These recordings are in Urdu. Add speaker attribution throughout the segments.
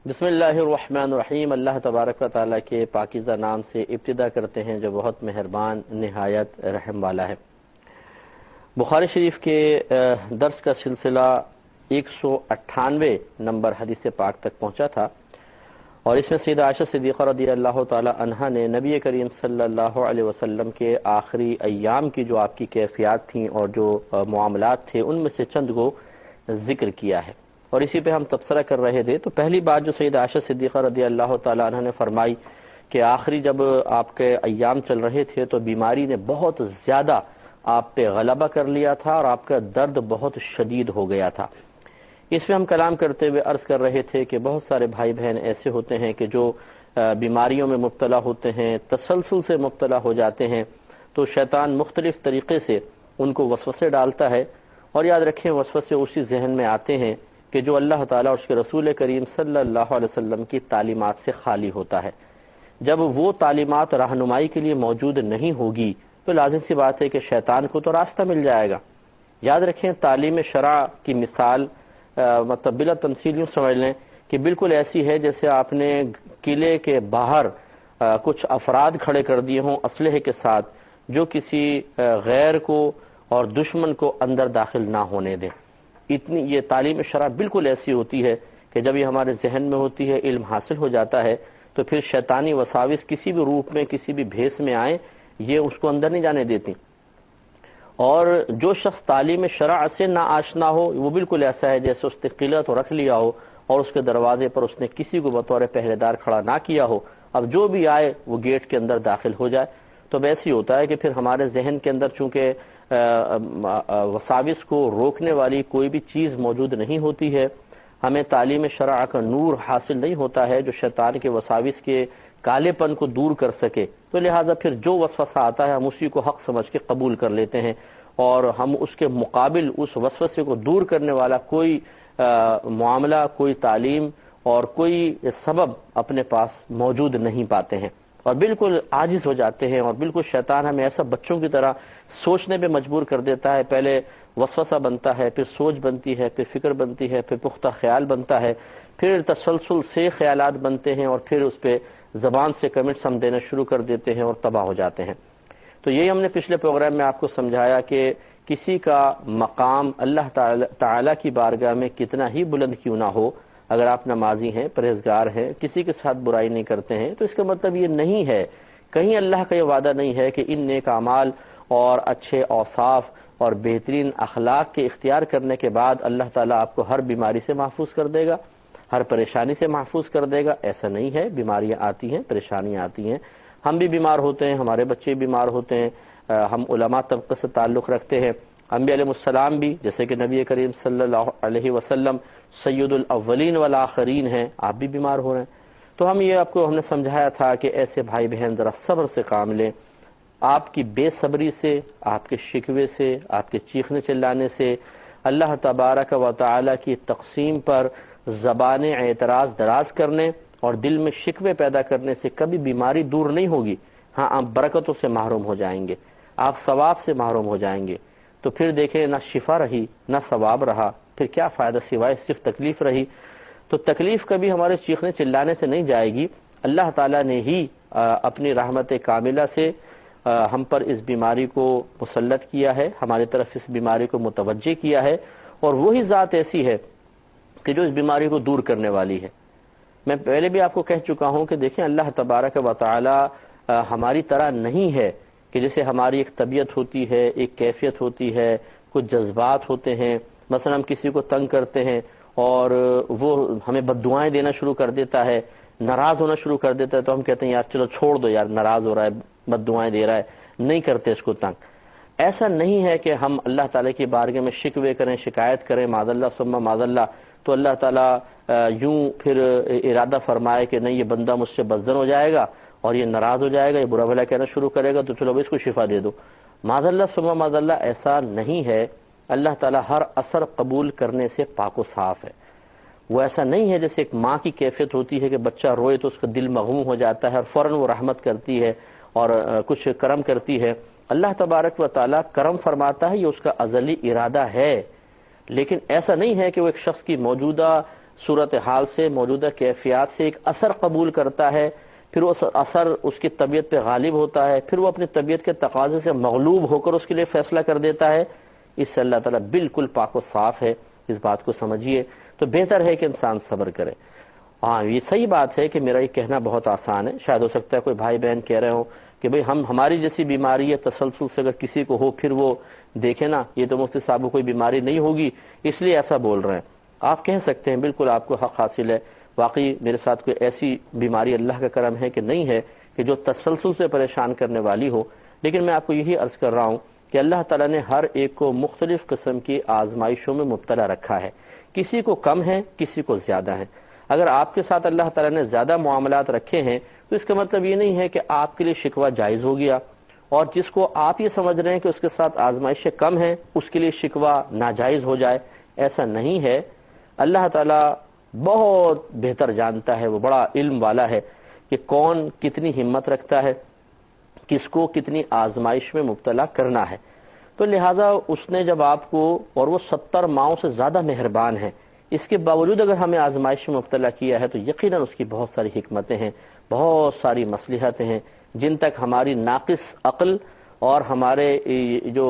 Speaker 1: بسم اللہ الرحمن الرحیم۔ اللہ تبارک و تعالیٰ کے پاکیزہ نام سے ابتدا کرتے ہیں جو بہت مہربان نہایت رحم والا ہے۔ بخاری شریف کے درس کا سلسلہ 198 نمبر حدیث پاک تک پہنچا تھا، اور اس میں سیدہ عائشہ صدیقہ رضی اللہ تعالی عنہا نے نبی کریم صلی اللہ علیہ وسلم کے آخری ایام کی جو آپ کی کیفیات تھیں اور جو معاملات تھے ان میں سے چند کو ذکر کیا ہے، اور اسی پہ ہم تبصرہ کر رہے تھے۔ تو پہلی بات جو سیدہ عائشہ صدیقہ رضی اللہ تعالی عنہ نے فرمائی کہ آخری جب آپ کے ایام چل رہے تھے تو بیماری نے بہت زیادہ آپ پہ غلبہ کر لیا تھا اور آپ کا درد بہت شدید ہو گیا تھا۔ اس میں ہم کلام کرتے ہوئے عرض کر رہے تھے کہ بہت سارے بھائی بہن ایسے ہوتے ہیں کہ جو بیماریوں میں مبتلا ہوتے ہیں، تسلسل سے مبتلا ہو جاتے ہیں، تو شیطان مختلف طریقے سے ان کو وسوسے ڈالتا ہے، اور یاد رکھیں وسوسے اسی ذہن میں آتے ہیں کہ جو اللہ تعالیٰ اور اس کے رسول کریم صلی اللہ علیہ وسلم کی تعلیمات سے خالی ہوتا ہے۔ جب وہ تعلیمات رہنمائی کے لیے موجود نہیں ہوگی تو لازم سی بات ہے کہ شیطان کو تو راستہ مل جائے گا۔ یاد رکھیں تعلیم شرع کی مثال مطلب بلا تمثیل یوں سمجھ لیں کہ بالکل ایسی ہے جیسے آپ نے قلعے کے باہر کچھ افراد کھڑے کر دیے ہوں اسلحے کے ساتھ، جو کسی غیر کو اور دشمن کو اندر داخل نہ ہونے دیں۔ اتنی یہ تعلیم شرع بالکل ایسی ہوتی ہے کہ جب یہ ہمارے ذہن میں ہوتی ہے، علم حاصل ہو جاتا ہے، تو پھر شیطانی وساوس کسی بھی روپ میں کسی بھی بھیس میں آئیں یہ اس کو اندر نہیں جانے دیتی۔ اور جو شخص تعلیم شرع سے نہ آشنا ہو وہ بالکل ایسا ہے جیسے اس نے قلعہ تو رکھ لیا ہو اور اس کے دروازے پر اس نے کسی کو بطور پہرے دار کھڑا نہ کیا ہو، اب جو بھی آئے وہ گیٹ کے اندر داخل ہو جائے۔ تو ویسے ہی ہوتا ہے کہ پھر ہمارے ذہن کے اندر چونکہ وساوس کو روکنے والی کوئی بھی چیز موجود نہیں ہوتی ہے، ہمیں تعلیم شرع کا نور حاصل نہیں ہوتا ہے جو شیطان کے وساوس کے کالے پن کو دور کر سکے، تو لہٰذا پھر جو وسوسہ آتا ہے ہم اسی کو حق سمجھ کے قبول کر لیتے ہیں، اور ہم اس کے مقابل اس وسوسے کو دور کرنے والا کوئی معاملہ، کوئی تعلیم اور کوئی سبب اپنے پاس موجود نہیں پاتے ہیں، اور بالکل عاجز ہو جاتے ہیں، اور بالکل شیطان ہمیں ایسا بچوں کی طرح سوچنے پہ مجبور کر دیتا ہے۔ پہلے وسوسہ بنتا ہے، پھر سوچ بنتی ہے، پھر فکر بنتی ہے، پھر پختہ خیال بنتا ہے، پھر تسلسل سے خیالات بنتے ہیں، اور پھر اس پہ زبان سے کمنٹس ہم دینا شروع کر دیتے ہیں اور تباہ ہو جاتے ہیں۔ تو یہی ہم نے پچھلے پروگرام میں آپ کو سمجھایا کہ کسی کا مقام اللہ تعالیٰ کی بارگاہ میں کتنا ہی بلند کیوں نہ ہو، اگر آپ نمازی ہیں، پرہیزگار ہیں، کسی کے ساتھ برائی نہیں کرتے ہیں، تو اس کا مطلب یہ نہیں ہے، کہیں اللہ کا یہ وعدہ نہیں ہے کہ ان نیک اعمال اور اچھے اوصاف اور بہترین اخلاق کے اختیار کرنے کے بعد اللہ تعالیٰ آپ کو ہر بیماری سے محفوظ کر دے گا، ہر پریشانی سے محفوظ کر دے گا۔ ایسا نہیں ہے، بیماریاں آتی ہیں، پریشانیاں آتی ہیں، ہم بھی بیمار ہوتے ہیں، ہمارے بچے بیمار ہوتے ہیں، ہم علماء طبقے سے تعلق رکھتے ہیں، انبیاء علیہ السلام بھی، جیسے کہ نبی کریم صلی اللہ علیہ وسلم سید الاولین والآخرین ہیں، آپ بھی بیمار ہو رہے ہیں۔ تو ہم نے سمجھایا تھا کہ ایسے بھائی بہن ذرا صبر سے کام لیں۔ آپ کی بے صبری سے، آپ کے شکوے سے، آپ کے چیخنے چلانے سے اللہ تبارک و تعالی کی تقسیم پر زبان اعتراض دراز کرنے اور دل میں شکوے پیدا کرنے سے کبھی بیماری دور نہیں ہوگی۔ ہاں، آپ برکتوں سے محروم ہو جائیں گے، آپ ثواب سے محروم ہو جائیں گے، تو پھر دیکھیں نہ شفا رہی نہ ثواب رہا، پھر کیا فائدہ سوائے صرف تکلیف رہی۔ تو تکلیف کبھی ہمارے چیخنے چلانے سے نہیں جائے گی، اللہ تعالیٰ نے ہی اپنی رحمت کاملہ سے ہم پر اس بیماری کو مسلط کیا ہے، ہماری طرف اس بیماری کو متوجہ کیا ہے، اور وہی ذات ایسی ہے کہ جو اس بیماری کو دور کرنے والی ہے۔ میں پہلے بھی آپ کو کہہ چکا ہوں کہ دیکھیں اللہ تبارک و تعالی ہماری طرح نہیں ہے کہ جیسے ہماری ایک طبیعت ہوتی ہے، ایک کیفیت ہوتی ہے، کچھ جذبات ہوتے ہیں، مثلا ہم کسی کو تنگ کرتے ہیں اور وہ ہمیں بد دعائیں دینا شروع کر دیتا ہے، ناراض ہونا شروع کر دیتا ہے، تو ہم کہتے ہیں یار چلو چھوڑ دو یار، ناراض ہو رہا ہے، بد دعائیں دے رہا ہے، نہیں کرتے اس کو تنگ۔ ایسا نہیں ہے کہ ہم اللہ تعالیٰ کی بارگاہ میں شکوے کریں، شکایت کریں، معاذ اللہ ثم معاذ اللہ، تو اللہ تعالیٰ یوں پھر ارادہ فرمائے کہ نہیں یہ بندہ مجھ سے بدظن ہو جائے گا اور یہ ناراض ہو جائے گا، یہ برا بھلا کہنا شروع کرے گا، تو چلو اس کو شفا دے دو۔ معاذ اللہ ثم معاذ اللہ، ایسا نہیں ہے۔ اللہ تعالیٰ ہر اثر قبول کرنے سے پاک و صاف ہے۔ وہ ایسا نہیں ہے جیسے ایک ماں کی کیفیت ہوتی ہے کہ بچہ روئے تو اس کا دل مغموم ہو جاتا ہے اور فوراً وہ رحمت کرتی ہے اور کچھ کرم کرتی ہے۔ اللہ تبارک و تعالیٰ کرم فرماتا ہے، یہ اس کا ازلی ارادہ ہے، لیکن ایسا نہیں ہے کہ وہ ایک شخص کی موجودہ صورتحال سے، موجودہ کیفیات سے ایک اثر قبول کرتا ہے، پھر وہ اثر اس کی طبیعت پہ غالب ہوتا ہے، پھر وہ اپنی طبیعت کے تقاضے سے مغلوب ہو کر اس کے لیے فیصلہ کر دیتا ہے، اس سے اللہ تعالیٰ بالکل پاک و صاف ہے، اس بات کو سمجھیے۔ تو بہتر ہے کہ انسان صبر کرے۔ ہاں یہ صحیح بات ہے کہ میرا یہ کہنا بہت آسان ہے، شاید ہو سکتا ہے کوئی بھائی بہن کہہ رہے ہوں کہ بھئی ہماری جیسی بیماری ہے تسلسل سے اگر کسی کو ہو پھر وہ دیکھے نا، یہ تو مفتی صاحب کو کوئی بیماری نہیں ہوگی اس لیے ایسا بول رہے ہیں۔ آپ کہہ سکتے ہیں، بالکل آپ کو حق حاصل ہے، واقعی میرے ساتھ کوئی ایسی بیماری اللہ کا کرم ہے کہ نہیں ہے کہ جو تسلسل سے پریشان کرنے والی ہو، لیکن میں آپ کو یہی عرض کر رہا ہوں کہ اللہ تعالیٰ نے ہر ایک کو مختلف قسم کی آزمائشوں میں مبتلا رکھا ہے، کسی کو کم ہے کسی کو زیادہ ہے۔ اگر آپ کے ساتھ اللہ تعالیٰ نے زیادہ معاملات رکھے ہیں تو اس کا مطلب یہ نہیں ہے کہ آپ کے لیے شکوہ جائز ہو گیا، اور جس کو آپ یہ سمجھ رہے ہیں کہ اس کے ساتھ آزمائشیں کم ہیں اس کے لیے شکوہ ناجائز ہو جائے، ایسا نہیں ہے۔ اللہ تعالیٰ بہت بہتر جانتا ہے، وہ بڑا علم والا ہے کہ کون کتنی ہمت رکھتا ہے، کس کو کتنی آزمائش میں مبتلا کرنا ہے۔ تو لہٰذا اس نے جب آپ کو، اور وہ 70 ماؤں سے زیادہ مہربان ہے، اس کے باوجود اگر ہمیں آزمائش میں مبتلا کیا ہے تو یقیناً اس کی بہت ساری حکمتیں ہیں، بہت ساری مصلحتیں ہیں جن تک ہماری ناقص عقل اور ہمارے جو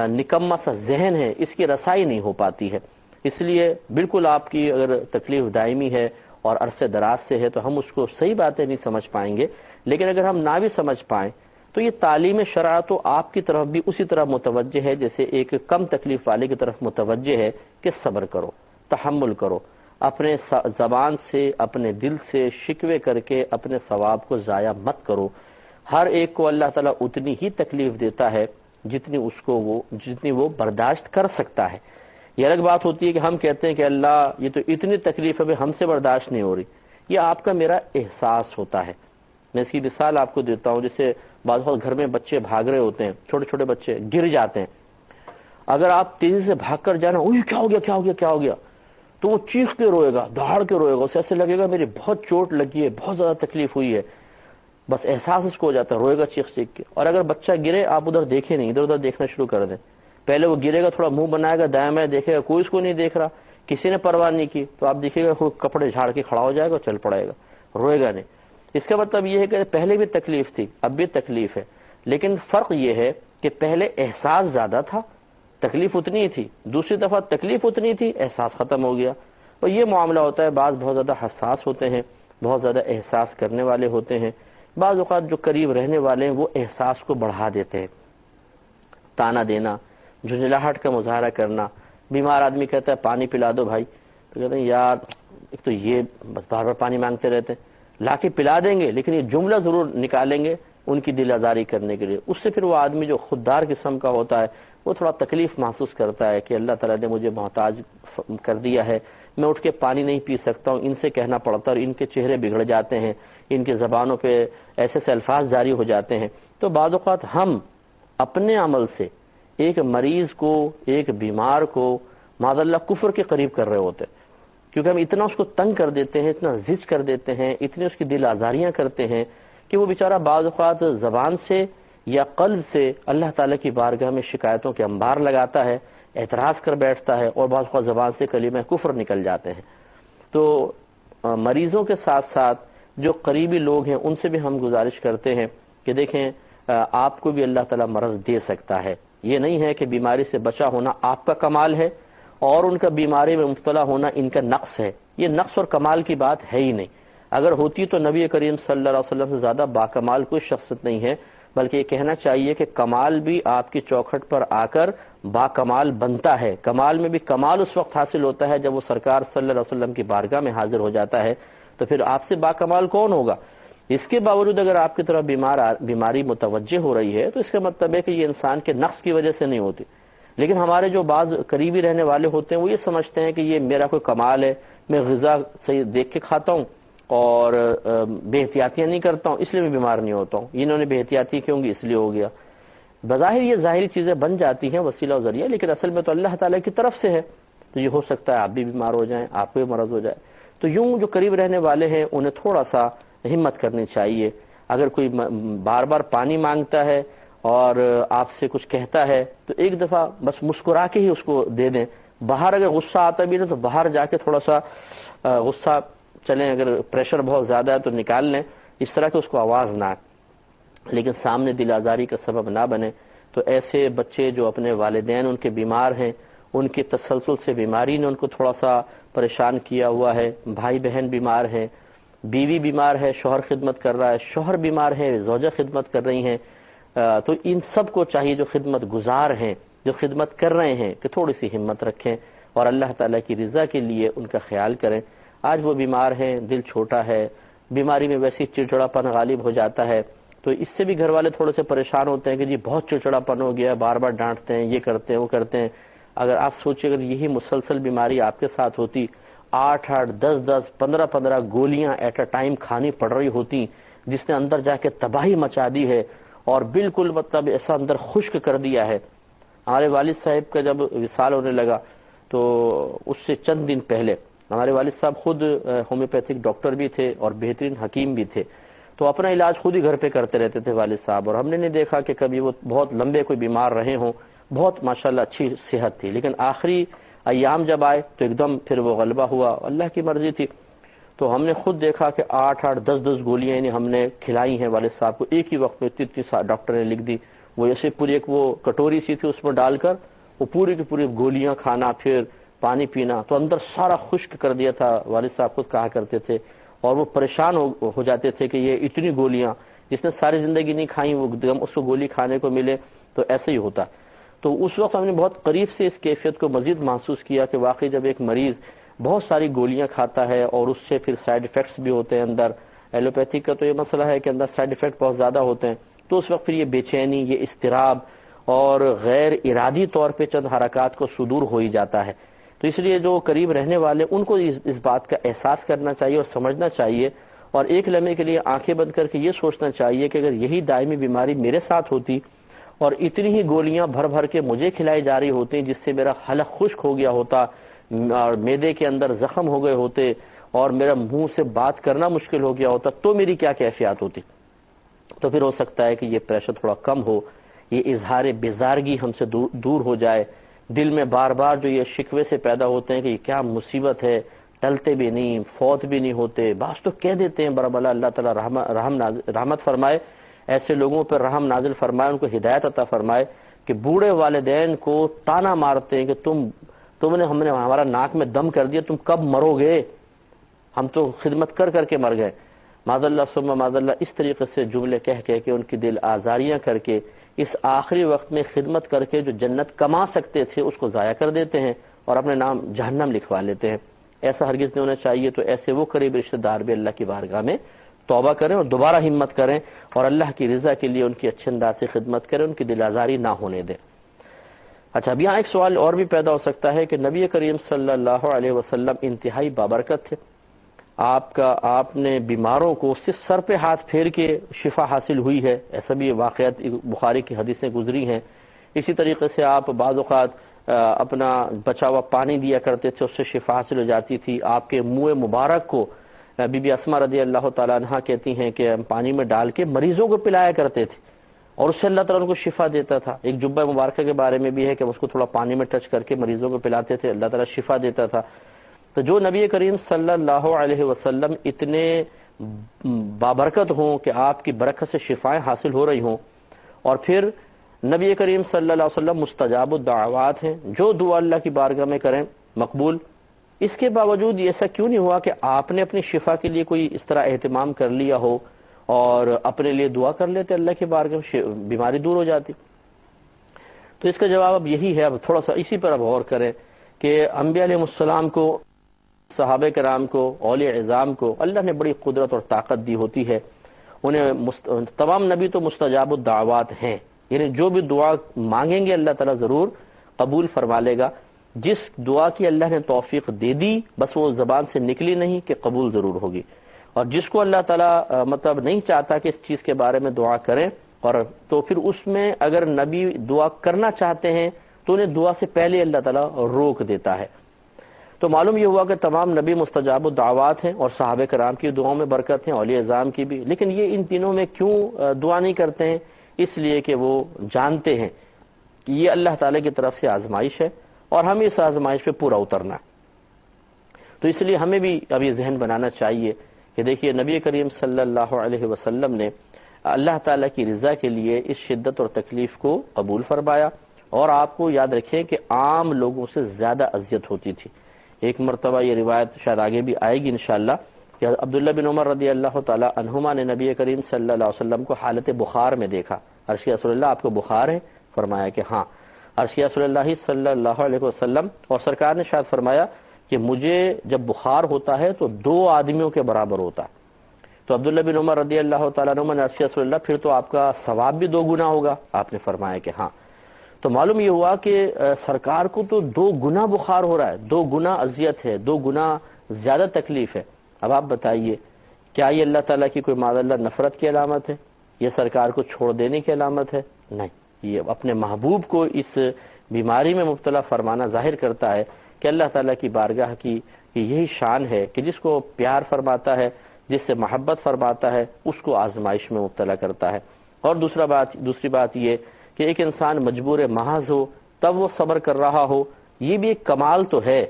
Speaker 1: نکما سا ذہن ہے اس کی رسائی نہیں ہو پاتی ہے۔ اس لیے بالکل آپ کی اگر تکلیف دائمی ہے اور عرصے دراز سے ہے تو ہم اس کو صحیح باتیں نہیں سمجھ پائیں گے، لیکن اگر ہم نہ بھی سمجھ پائیں تو یہ تعلیم شرع تو آپ کی طرف بھی اسی طرح متوجہ ہے جیسے ایک کم تکلیف والے کی طرف متوجہ ہے کہ صبر کرو، تحمل کرو، اپنے زبان سے اپنے دل سے شکوے کر کے اپنے ثواب کو ضائع مت کرو۔ ہر ایک کو اللہ تعالیٰ اتنی ہی تکلیف دیتا ہے جتنی وہ برداشت کر سکتا ہے۔ یہ الگ بات ہوتی ہے کہ ہم کہتے ہیں کہ اللہ یہ تو اتنی تکلیف ہے ہم سے برداشت نہیں ہو رہی، یہ آپ کا میرا احساس ہوتا ہے۔ میں اس کی مثال آپ کو دیتا ہوں، جیسے بعض وقت گھر میں بچے بھاگ رہے ہوتے ہیں، چھوٹے چھوٹے بچے گر جاتے ہیں، اگر آپ تیزی سے بھاگ کر جانا اوہ کیا ہو گیا کیا ہو گیا کیا ہو گیا، تو وہ چیخ کے روئے گا، دہاڑ کے روئے گا، اسے ایسے لگے گا میری بہت چوٹ لگی ہے، بہت زیادہ تکلیف ہوئی ہے، بس احساس اس کو ہو جاتا ہے، روئے گا چیخ چیخ کے۔ اور اگر بچہ گرے آپ ادھر دیکھیں نہیں، ادھر ادھر دیکھنا شروع کر دیں، پہلے وہ گرے گا تھوڑا منہ بنائے گا دائیں بائیں دیکھے گا، کوئی اس کو نہیں دیکھ رہا، کسی نے پرواہ نہیں کی، تو آپ دیکھیے گا خود کپڑے جھاڑ کے کھڑا ہو جائے گا اور چل پڑے گا، روئے گا نہیں۔ اس کا مطلب یہ ہے کہ پہلے بھی تکلیف تھی اب بھی تکلیف ہے، لیکن فرق یہ ہے کہ پہلے احساس زیادہ تھا، تکلیف اتنی تھی، دوسری دفعہ تکلیف اتنی تھی، احساس ختم ہو گیا۔ اور یہ معاملہ ہوتا ہے، بعض بہت زیادہ حساس ہوتے ہیں، بہت زیادہ احساس کرنے والے ہوتے ہیں، بعض اوقات جو قریب رہنے والے ہیں وہ احساس کو بڑھا دیتے ہیں، تانا دینا، جھنجھلاہٹ کا مظاہرہ کرنا۔ بیمار آدمی کہتا ہے پانی پلا دو بھائی، تو کہتے ہیں یار ایک تو یہ بس بار بار پانی مانگتے رہتے ہیں، لا کے پلا دیں گے لیکن یہ جملہ ضرور نکالیں گے ان کی دل آزاری کرنے کے لیے۔ اس سے پھر وہ آدمی جو خوددار قسم کا ہوتا ہے وہ تھوڑا تکلیف محسوس کرتا ہے کہ اللہ تعالیٰ نے مجھے محتاج کر دیا ہے، میں اٹھ کے پانی نہیں پی سکتا ہوں، ان سے کہنا پڑتا ہے، اور ان کے چہرے بگڑ جاتے ہیں، ان کی زبانوں پہ ایسے سے الفاظ جاری ہو جاتے ہیں۔ تو بعض اوقات ہم اپنے عمل سے ایک مریض کو، ایک بیمار کو معاذ اللہ کفر کے قریب کر رہے ہوتے ہیں، کیونکہ ہم اتنا اس کو تنگ کر دیتے ہیں، اتنا زج کر دیتے ہیں، اتنی اس کی دل آزاریاں کرتے ہیں کہ وہ بیچارہ بعض اوقات زبان سے یا قلب سے اللہ تعالیٰ کی بارگاہ میں شکایتوں کے انبار لگاتا ہے، اعتراض کر بیٹھتا ہے، اور بعض اوقات زبان سے کلمہ کفر نکل جاتے ہیں۔ تو مریضوں کے ساتھ ساتھ جو قریبی لوگ ہیں ان سے بھی ہم گزارش کرتے ہیں کہ دیکھیں آپ کو بھی اللہ تعالیٰ مرض دے سکتا ہے، یہ نہیں ہے کہ بیماری سے بچا ہونا آپ کا کمال ہے اور ان کا بیماری میں مبتلا ہونا ان کا نقص ہے، یہ نقص اور کمال کی بات ہے ہی نہیں۔ اگر ہوتی تو نبی کریم صلی اللہ علیہ وسلم سے زیادہ باکمال کوئی شخصیت نہیں ہے، بلکہ یہ کہنا چاہیے کہ کمال بھی آپ کی چوکھٹ پر آ کر باکمال بنتا ہے۔ کمال میں بھی کمال اس وقت حاصل ہوتا ہے جب وہ سرکار صلی اللہ علیہ وسلم کی بارگاہ میں حاضر ہو جاتا ہے، تو پھر آپ سے باکمال کون ہوگا؟ اس کے باوجود اگر آپ کی طرف بیماری متوجہ ہو رہی ہے تو اس کا مطلب ہے کہ یہ انسان کے نقص کی وجہ سے نہیں ہوتی، لیکن ہمارے جو بعض قریبی رہنے والے ہوتے ہیں وہ یہ سمجھتے ہیں کہ یہ میرا کوئی کمال ہے، میں غذا صحیح دیکھ کے کھاتا ہوں اور بے احتیاطیاں نہیں کرتا ہوں اس لیے میں بیمار نہیں ہوتا ہوں، انہوں نے بے احتیاطی کیوں گی اس لیے ہو گیا۔ بظاہر یہ ظاہری چیزیں بن جاتی ہیں وسیلہ و ذریعہ، لیکن اصل میں تو اللہ تعالیٰ کی طرف سے ہے، تو یہ ہو سکتا ہے آپ بھی بیمار ہو جائیں، آپ کو بھی مرض ہو جائے۔ تو یوں جو قریب رہنے والے ہیں انہیں تھوڑا سا ہمت کرنی چاہیے، اگر کوئی بار بار پانی مانگتا ہے اور آپ سے کچھ کہتا ہے تو ایک دفعہ بس مسکرا کے ہی اس کو دے دیں، باہر اگر غصہ آتا بھی نا تو باہر جا کے تھوڑا سا غصہ چلیں، اگر پریشر بہت زیادہ ہے تو نکال لیں، اس طرح کہ اس کو آواز نہ آئے، لیکن سامنے دل آزاری کا سبب نہ بنے۔ تو ایسے بچے جو اپنے والدین ان کے بیمار ہیں، ان کے تسلسل سے بیماری نے ان کو تھوڑا سا پریشان کیا ہوا ہے، بھائی بہن بیمار ہیں، بیوی بیمار ہے، شوہر خدمت کر رہا ہے، شوہر بیمار ہے، زوجہ خدمت کر رہی ہیں، تو ان سب کو چاہیے جو خدمت گزار ہیں، جو خدمت کر رہے ہیں، کہ تھوڑی سی ہمت رکھیں اور اللہ تعالیٰ کی رضا کے لیے ان کا خیال کریں۔ آج وہ بیمار ہیں، دل چھوٹا ہے، بیماری میں ویسی چڑچڑاپن غالب ہو جاتا ہے، تو اس سے بھی گھر والے تھوڑے سے پریشان ہوتے ہیں کہ جی بہت چڑچڑاپن ہو گیا، بار بار ڈانٹتے ہیں، یہ کرتے ہیں وہ کرتے ہیں۔ اگر آپ سوچیں اگر یہی مسلسل بیماری آپ کے ساتھ ہوتی، 8 10 15 گولیاں ایٹ اے ٹائم کھانی پڑ رہی ہوتی، جس نے اندر جا کے تباہی مچا دی ہے اور بالکل مطلب ایسا اندر خشک کر دیا ہے۔ ہمارے والد صاحب کا جب وصال ہونے لگا تو اس سے چند دن پہلے ہمارے والد صاحب خود ہومیوپیتھک ڈاکٹر بھی تھے اور بہترین حکیم بھی تھے، تو اپنا علاج خود ہی گھر پہ کرتے رہتے تھے والد صاحب، اور ہم نے نہیں دیکھا کہ کبھی وہ بہت لمبے کوئی بیمار رہے ہوں، بہت ماشاءاللہ اچھی صحت تھی، لیکن آخری ایام جب آئے تو ایک دم پھر وہ غلبہ ہوا، اللہ کی مرضی تھی۔ تو ہم نے خود دیکھا کہ 8 10 گولیاں یعنی ہم نے کھلائی ہیں والد صاحب کو ایک ہی وقت میں، اتنی ڈاکٹر نے لکھ دی، وہ ایسے پوری ایک وہ کٹوری سی تھی اس میں ڈال کر وہ پوری کی پوری گولیاں کھانا، پھر پانی پینا، تو اندر سارا خشک کر دیا تھا، والد صاحب خود کہا کرتے تھے، اور وہ پریشان ہو جاتے تھے کہ یہ اتنی گولیاں جس نے ساری زندگی نہیں کھائیں، وہ اس کو گولی کھانے کو ملے تو ایسے ہی ہوتا۔ تو اس وقت ہم نے بہت قریب سے اس کیفیت کو مزید محسوس کیا کہ واقعی جب ایک مریض بہت ساری گولیاں کھاتا ہے اور اس سے پھر سائیڈ ایفیکٹس بھی ہوتے ہیں اندر، ایلوپیتھی کا تو یہ مسئلہ ہے کہ اندر سائیڈ ایفیکٹ بہت زیادہ ہوتے ہیں، تو اس وقت پھر یہ بے چینی، یہ اضطراب اور غیر ارادی طور پہ چند حرکات کو صدور ہو ہی جاتا ہے۔ تو اس لیے جو قریب رہنے والے ان کو اس بات کا احساس کرنا چاہیے اور سمجھنا چاہیے، اور ایک لمحے کے لیے آنکھیں بند کر کے یہ سوچنا چاہیے کہ اگر یہی دائمی بیماری میرے ساتھ ہوتی اور اتنی ہی گولیاں بھر بھر کے مجھے کھلائی جا رہی ہوتی جس سے میرا حلق خشک ہو گیا ہوتا اور معدے کے اندر زخم ہو گئے ہوتے اور میرا منہ سے بات کرنا مشکل ہو گیا ہوتا، تو میری کیا کیفیات ہوتی۔ تو پھر ہو سکتا ہے کہ یہ پریشر تھوڑا کم ہو، یہ اظہار بیزارگی ہم سے دور ہو جائے، دل میں بار بار جو یہ شکوے سے پیدا ہوتے ہیں کہ یہ کیا مصیبت ہے، ٹلتے بھی نہیں، فوت بھی نہیں ہوتے، بعض تو کہہ دیتے ہیں برابلا، اللہ تعالیٰ رحمت فرمائے، ایسے لوگوں پر رحم نازل فرمائے، ان کو ہدایت عطا فرمائے کہ بوڑھے والدین کو تانا مارتے ہیں کہ تم نے ہمارا ناک میں دم کر دیا، تم کب مرو گے، ہم تو خدمت کر کے مر گئے، معاذ اللہ ثم معاذ اللہ، اس طریقے سے جملے کہہ کے ان کی دل آزاریاں کر کے اس آخری وقت میں خدمت کر کے جو جنت کما سکتے تھے اس کو ضائع کر دیتے ہیں اور اپنے نام جہنم لکھوا لیتے ہیں۔ ایسا ہرگز نہیں ہونا چاہیے۔ تو ایسے وہ قریب رشتہ دار بھی اللہ کی بارگاہ میں توبہ کریں اور دوبارہ ہمت کریں اور اللہ کی رضا کے لیے ان کی اچھے انداز سے خدمت کریں، ان کی دل آزاری نہ ہونے دیں۔ اچھا، اب یہاں ایک سوال اور بھی پیدا ہو سکتا ہے کہ نبی کریم صلی اللہ علیہ وسلم انتہائی بابرکت تھے، آپ نے بیماروں کو صرف سر پہ ہاتھ پھیر کے شفا حاصل ہوئی ہے، ایسا بھی واقعات بخاری کی حدیثیں گزری ہیں۔ اسی طریقے سے آپ بعض اوقات اپنا بچا ہوا پانی دیا کرتے تھے، اس سے شفا حاصل ہو جاتی تھی۔ آپ کے منہ مبارک کو بی بی اسما رضی اللہ تعالیٰ عنہ کہتی ہیں کہ ہم پانی میں ڈال کے مریضوں کو پلایا کرتے تھے اور اس سے اللہ تعالیٰ ان کو شفا دیتا تھا۔ ایک جبہ مبارکہ کے بارے میں بھی ہے کہ اس کو تھوڑا پانی میں ٹچ کر کے مریضوں کو پلاتے تھے، اللہ تعالیٰ شفا دیتا تھا۔ تو جو نبی کریم صلی اللہ علیہ وسلم اتنے بابرکت ہوں کہ آپ کی برکت سے شفائیں حاصل ہو رہی ہوں، اور پھر نبی کریم صلی اللہ علیہ وسلم مستجاب الدعوات ہیں، جو دعا اللہ کی بارگاہ میں کریں مقبول، اس کے باوجود ایسا کیوں نہیں ہوا کہ آپ نے اپنی شفا کے لیے کوئی اس طرح اہتمام کر لیا ہو اور اپنے لیے دعا کر لیتے، اللہ کی بارگاہ میں بیماری دور ہو جاتی؟ تو اس کا جواب اب یہی ہے، اب تھوڑا سا اسی پر اب غور کریں کہ انبیاء علیہ السلام کو، صحابہ کرام کو، اولیاء اعظام کو اللہ نے بڑی قدرت اور طاقت دی ہوتی ہے، انہیں تمام نبی تو مستجاب الدعوات ہیں، یعنی جو بھی دعا مانگیں گے اللہ تعالیٰ ضرور قبول فرما لے گا۔ جس دعا کی اللہ نے توفیق دے دی بس وہ زبان سے نکلی نہیں کہ قبول ضرور ہوگی، اور جس کو اللہ تعالیٰ مطلب نہیں چاہتا کہ اس چیز کے بارے میں دعا کریں، اور تو پھر اس میں اگر نبی دعا کرنا چاہتے ہیں تو انہیں دعا سے پہلے اللہ تعالیٰ روک دیتا ہے۔ تو معلوم یہ ہوا کہ تمام نبی مستجاب الدعوات ہیں اور صحابہ کرام کی دعاؤں میں برکت ہیں، اولیاء اعظام کی بھی، لیکن یہ ان دنوں میں کیوں دعا نہیں کرتے ہیں؟ اس لیے کہ وہ جانتے ہیں کہ یہ اللہ تعالیٰ کی طرف سے آزمائش ہے، اور ہمیں اس آزمائش پہ پورا اترنا ہے۔ تو اس لیے ہمیں بھی اب یہ ذہن بنانا چاہیے کہ دیکھیے نبی کریم صلی اللہ علیہ وسلم نے اللہ تعالیٰ کی رضا کے لیے اس شدت اور تکلیف کو قبول فرمایا، اور آپ کو یاد رکھیں کہ عام لوگوں سے زیادہ اذیت ہوتی تھی۔ ایک مرتبہ یہ روایت شاید آگے بھی آئے گی انشاءاللہ کہ عبداللہ بن عمر رضی اللہ تعالیٰ عنہما نے نبی کریم صلی اللہ علیہ وسلم کو حالت بخار میں دیکھا۔ عرض کیا رسول اللہ آپ کو بخار ہے؟ فرمایا کہ ہاں۔ عرض کیا رسول اللہ صلی اللہ علیہ وسلم، اور سرکار نے شاید فرمایا کہ مجھے جب بخار ہوتا ہے تو 2 آدمیوں کے برابر ہوتا ہے۔ تو عبداللہ بن عمر رضی اللہ تعالیٰ عنہ نے عرض کیا رسول اللہ پھر تو آپ کا ثواب بھی 2 گنا ہوگا؟ آپ نے فرمایا کہ ہاں۔ تو معلوم یہ ہوا کہ سرکار کو تو 2 گنا بخار ہو رہا ہے، 2 گنا اذیت ہے، 2 گنا زیادہ تکلیف ہے۔ اب آپ بتائیے کیا یہ اللہ تعالیٰ کی کوئی معاذ اللہ نفرت کی علامت ہے؟ یہ سرکار کو چھوڑ دینے کی علامت ہے؟ نہیں، یہ اپنے محبوب کو اس بیماری میں مبتلا فرمانا ظاہر کرتا ہے کہ اللہ تعالیٰ کی بارگاہ کی یہی شان ہے کہ جس کو پیار فرماتا ہے، جس سے محبت فرماتا ہے، اس کو آزمائش میں مبتلا کرتا ہے۔ اور دوسری بات یہ کہ ایک انسان مجبور محض ہو تب وہ صبر کر رہا ہو، یہ بھی ایک کمال تو ہے،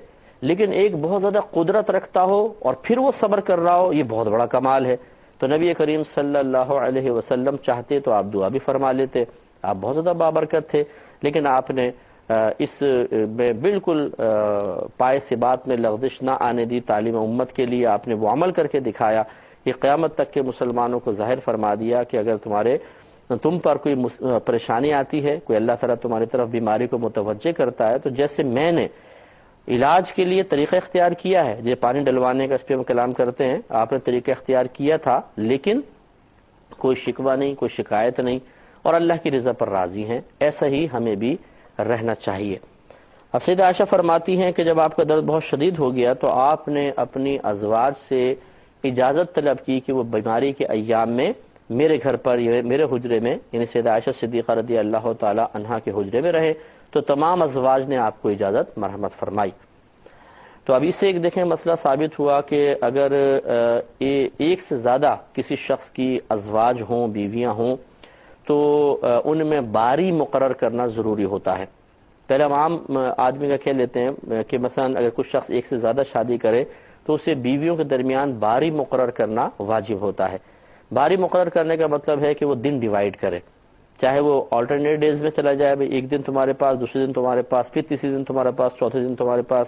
Speaker 1: لیکن ایک بہت زیادہ قدرت رکھتا ہو اور پھر وہ صبر کر رہا ہو، یہ بہت بڑا کمال ہے۔ تو نبی کریم صلی اللہ علیہ وسلم چاہتے تو آپ دعا بھی فرما لیتے، آپ بہت زیادہ بابرکت تھے، لیکن آپ نے اس میں بالکل پائے سے بات میں لغزش نہ آنے دی۔ تعلیم امت کے لیے آپ نے وہ عمل کر کے دکھایا کہ قیامت تک کے مسلمانوں کو ظاہر فرما دیا کہ اگر تم پر کوئی پریشانی آتی ہے، کوئی اللہ تعالیٰ تمہاری طرف بیماری کو متوجہ کرتا ہے، تو جیسے میں نے علاج کے لیے طریقہ اختیار کیا ہے، یہ پانی ڈلوانے کا اس پہ ہم کلام کرتے ہیں، آپ نے طریقہ اختیار کیا تھا، لیکن کوئی شکوہ نہیں، کوئی شکایت نہیں، اور اللہ کی رضا پر راضی ہیں، ایسا ہی ہمیں بھی رہنا چاہیے۔ اب سیدہ عائشہ فرماتی ہیں کہ جب آپ کا درد بہت شدید ہو گیا تو آپ نے اپنی ازواج سے اجازت طلب کی کہ وہ بیماری کے ایام میں میرے گھر پر، میرے حجرے میں، یعنی سیدہ عائشہ صدیقہ رضی اللہ تعالی عنہا کے حجرے میں رہے، تو تمام ازواج نے آپ کو اجازت مرحمت فرمائی۔ تو اب اس سے ایک دیکھیں مسئلہ ثابت ہوا کہ اگر ایک سے زیادہ کسی شخص کی ازواج ہوں، بیویاں ہوں، تو ان میں باری مقرر کرنا ضروری ہوتا ہے۔ پہلے ہم عام آدمی کا کہہ لیتے ہیں کہ مثلا اگر کچھ شخص ایک سے زیادہ شادی کرے تو اسے بیویوں کے درمیان باری مقرر کرنا واجب ہوتا ہے۔ باری مقرر کرنے کا مطلب ہے کہ وہ دن ڈیوائیڈ کرے، چاہے وہ آلٹرنیٹ ڈیز میں چلا جائے، ایک دن تمہارے پاس، دوسرے دن تمہارے پاس، پھر تیسرے دن تمہارے پاس، چوتھے دن تمہارے پاس،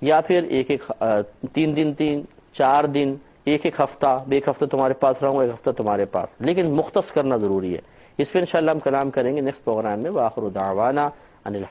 Speaker 1: یا پھر 4 دن، ایک ہفتہ، ایک ہفتہ تمہارے پاس رہوں، ایک ہفتہ تمہارے پاس، لیکن مختص کرنا ضروری ہے۔ اس پہ انشاءاللہ ہم کلام کریں گے نیکسٹ پروگرام میں۔ وآخر دعوانا ان